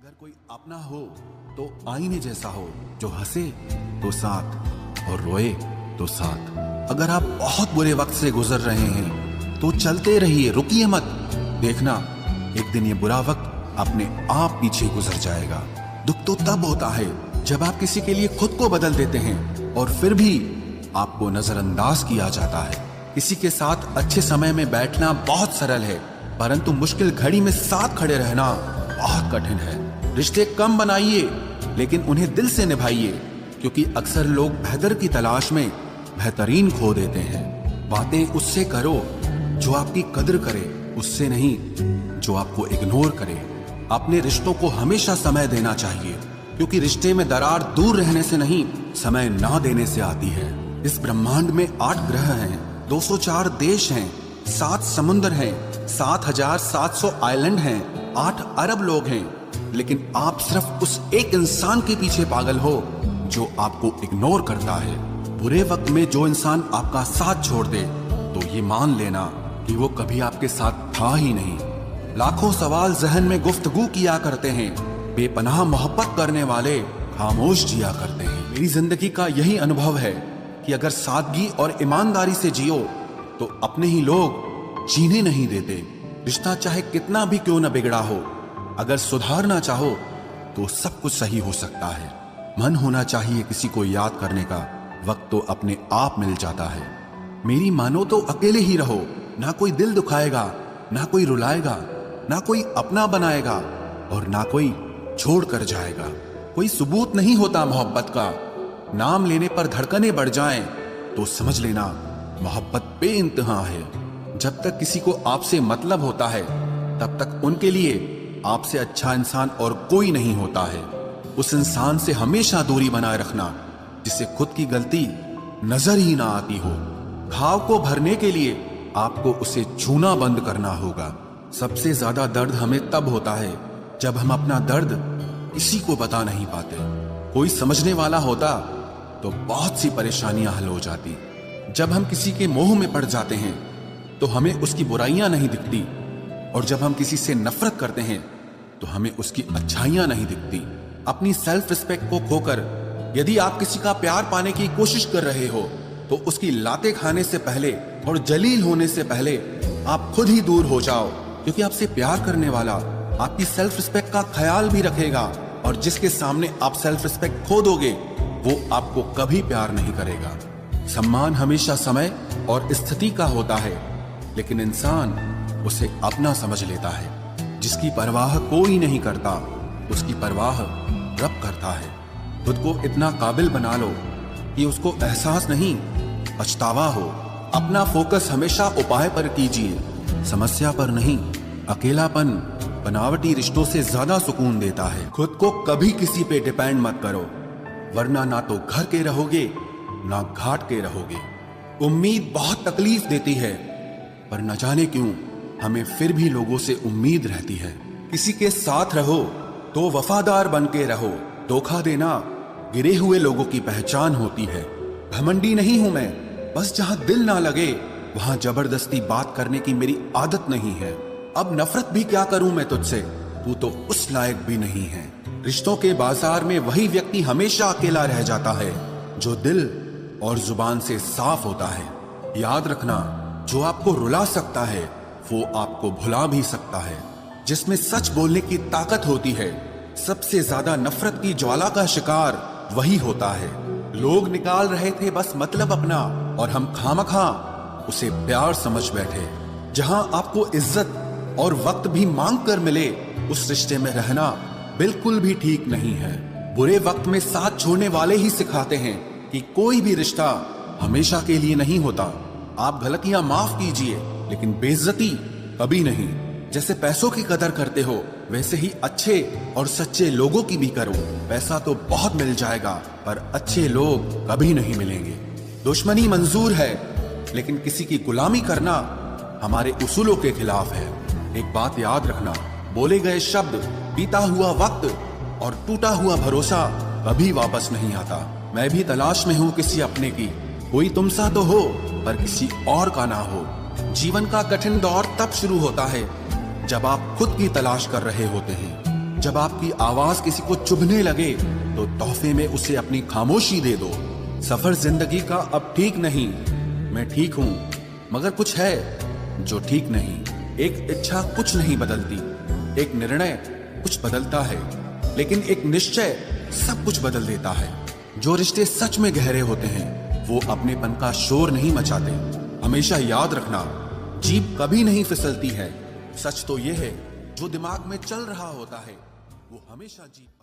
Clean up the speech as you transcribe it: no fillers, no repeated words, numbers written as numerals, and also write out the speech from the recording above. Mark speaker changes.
Speaker 1: अगर कोई अपना हो तो आईने जैसा हो, जो हंसे तो साथ और रोए तो साथ। अगर आप बहुत बुरे वक्त से गुजर रहे हैं तो चलते रहिए, रुकिए मत। देखना एक दिन ये बुरा वक्त अपने आप पीछे गुजर जाएगा। दुख तो तब होता है जब आप किसी के लिए खुद को बदल देते हैं और फिर भी आपको नजरअंदाज किया जाता है। किसी के साथ अच्छे समय में बैठना बहुत सरल है, परंतु मुश्किल घड़ी में साथ खड़े रहना बहुत कठिन है। रिश्ते कम बनाइए लेकिन उन्हें दिल से निभाइए, क्योंकि अक्सर लोग बेहतर की तलाश में बेहतरीन खो देते हैं। बातें उससे करो जो आपकी कदर करे, उससे नहीं जो आपको इग्नोर करे। अपने रिश्तों को हमेशा समय देना चाहिए, क्योंकि रिश्ते में दरार दूर रहने से नहीं, समय ना देने से आती है। इस ब्रह्मांड में 8 ग्रह हैं, 204 देश हैं, 7 समुद्र हैं, 7,700 आइलैंड हैं, 8 अरब लोग हैं, लेकिन आप सिर्फ उस एक इंसान के पीछे पागल हो जो आपको इग्नोर करता है। बुरे वक्त में जो इंसान आपका साथ छोड़ दे तो ये मान लेना कि वो कभी आपके साथ था ही नहीं। लाखों सवाल जहन में गुफ्तगू किया करते हैं, बेपनाह मोहब्बत करने वाले खामोश जिया करते हैं। मेरी जिंदगी का यही अनुभव है कि अगर सादगी और ईमानदारी से जियो तो अपने ही लोग जीने नहीं देते। रिश्ता चाहे कितना भी क्यों न बिगड़ा हो, अगर सुधारना चाहो तो सब कुछ सही हो सकता है। मन होना चाहिए किसी को याद करने का, वक्त तो अपने आप मिल जाता है। मेरी मानो तो अकेले ही रहो, ना कोई दिल दुखाएगा, ना कोई रुलाएगा, ना कोई अपना बनाएगा और ना कोई छोड़ कर जाएगा। कोई सबूत नहीं होता मोहब्बत का, नाम लेने पर धड़कनें बढ़ जाएं तो समझ लेना मोहब्बत बेइंतहा है। जब तक किसी को आपसे मतलब होता है तब तक उनके लिए आपसे अच्छा इंसान और कोई नहीं होता है। उस इंसान से हमेशा दूरी बनाए रखना जिसे खुद की गलती नजर ही ना आती हो। घाव को भरने के लिए आपको उसे छूना बंद करना होगा। सबसे ज्यादा दर्द हमें तब होता है जब हम अपना दर्द किसी को बता नहीं पाते। कोई समझने वाला होता तो बहुत सी परेशानियां हल हो जाती। जब हम किसी के मोह में पड़ जाते हैं तो हमें उसकी बुराइयां नहीं दिखती, और जब हम किसी से नफरत करते हैं तो हमें उसकी अच्छाइयां नहीं दिखती। अपनी सेल्फ रिस्पेक्ट को खोकर यदि आप किसी का प्यार पाने की कोशिश कर रहे हो तो उसकी लातें खाने से पहले और जलील होने से पहले आप खुद ही दूर हो जाओ, क्योंकि आपसे प्यार करने वाला आपकी सेल्फ रिस्पेक्ट का ख्याल भी रखेगा, और जिसके सामने आप सेल्फ रिस्पेक्ट खो दोगे वो आपको कभी प्यार नहीं करेगा। सम्मान हमेशा समय और स्थिति का होता है, लेकिन इंसान उसे अपना समझ लेता है। जिसकी परवाह कोई नहीं करता उसकी परवाह रब करता है। खुद को इतना काबिल बना लो कि उसको एहसास नहीं पछतावा हो। अपना फोकस हमेशा उपाय पर कीजिए, समस्या पर नहीं। अकेलापन बनावटी रिश्तों से ज्यादा सुकून देता है। खुद को कभी किसी पे डिपेंड मत करो, वरना ना तो घर के रहोगे ना घाट के रहोगे। उम्मीद बहुत तकलीफ देती है, पर न जाने क्यों हमें फिर भी लोगों से उम्मीद रहती है। किसी के साथ रहो तो वफादार बन के रहो। धोखा देना गिरे हुए लोगों की पहचान होती है। घमंडी नहीं हूं मैं, बस जहां दिल ना लगे वहां जबरदस्ती बात करने की मेरी आदत नहीं है। अब नफरत भी क्या करूं मैं तुझसे, तू तो उस लायक भी नहीं है। रिश्तों के बाजार में वही व्यक्ति हमेशा अकेला रह जाता है जो दिल और जुबान से साफ होता है। याद रखना, जो आपको रुला सकता है वो आपको भुला भी सकता है। जिसमें सच बोलने की ताकत होती है, सबसे ज्यादा नफरत की ज्वाला का शिकार वही होता है। लोग निकाल रहे थे बस मतलब अपना, और हम खामखा उसे प्यार समझ बैठे। जहां आपको इज्जत और वक्त भी मांग कर मिले, उस रिश्ते में रहना बिल्कुल भी ठीक नहीं है। बुरे वक्त में साथ छोड़ने वाले ही सिखाते हैं कि कोई भी रिश्ता हमेशा के लिए नहीं होता। आप गलतियां माफ कीजिए, लेकिन बेइज्जती कभी नहीं। जैसे पैसों की कदर करते हो, वैसे ही अच्छे और सच्चे लोगों की भी करो। पैसा तो बहुत मिल जाएगा, पर अच्छे लोग कभी नहीं मिलेंगे। दुश्मनी मंजूर है, लेकिन किसी की गुलामी करना हमारे उसूलों के खिलाफ है। एक बात याद रखना, बोले गए शब्द, बीता हुआ वक्त और टूटा हुआ भरोसा कभी वापस नहीं आता। मैं भी तलाश में हूँ किसी अपने की, कोई तुम सा तो हो पर किसी और का ना हो। जीवन का कठिन दौर तब शुरू होता है जब आप खुद की तलाश कर रहे होते हैं। जब आपकी आवाज किसी को चुभने लगे तो तोहफे में उसे अपनी खामोशी दे दो। सफर जिंदगी का अब ठीक नहीं, मैं ठीक हूं मगर कुछ है जो ठीक नहीं। एक इच्छा कुछ नहीं बदलती, एक निर्णय कुछ बदलता है, लेकिन एक निश्चय सब कुछ बदल देता है। जो रिश्ते सच में गहरे होते हैं वो अपनेपन का शोर नहीं मचाते। हमेशा याद रखना, जीप कभी नहीं फिसलती है। सच तो ये है, जो दिमाग में चल रहा होता है वो हमेशा जीप